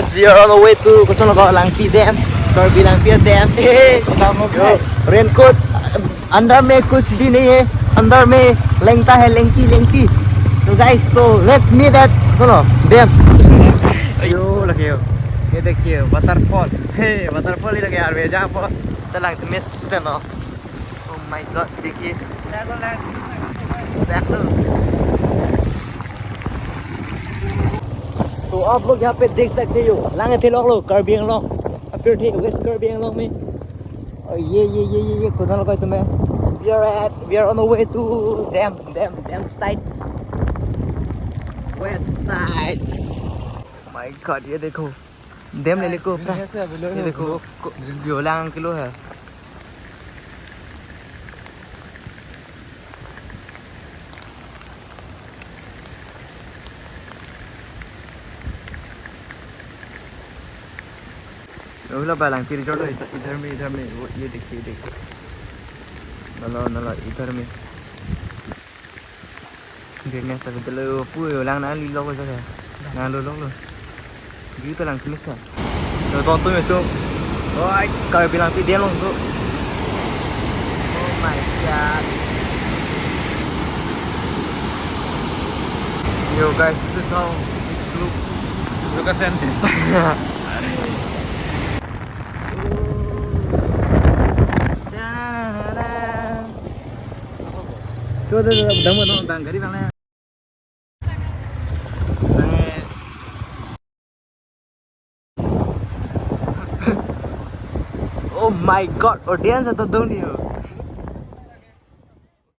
We are on the way to Langpi Dam, Karbi Langpi Dam. Yo, raincoat अंदर में कुछ भी नहीं है, अंदर में लेंगता है, लेंगती लेंगती. So guys, तो let's meet at सुनो डैम. यो लगे हो, ये देखिए वाटरफॉल. हे वाटरफॉल ही लगे यार वे जहाँ पर तलांग मिस से ना. Oh my god, देखिए. देख लो. तो आप लोग यहाँ पे देख सकते हो लांगे थे लोग कार्बी आंगलोंग अब फिर थे वेस्ट कार्बी आंगलोंग में और ये खुदा लगा तुम्हें we are on the way to dam side west side. My god, ये देखो डैम ले लेको अपना. ये देखो यो लांग किलो है. वो बालांग फिर जोड़ो इधर में वो ये देखिए नला इधर में देखने सकते लो पूरे लांग ना ली लोग जगह ना लो गी बालांग फिर से तो तुम ओए कर बालांग फिर डेम लोग तो. Oh my god. Yo guys, this is how it looks at Tuh, udah bang, gari bang. Oh my god, audience atau dong dia.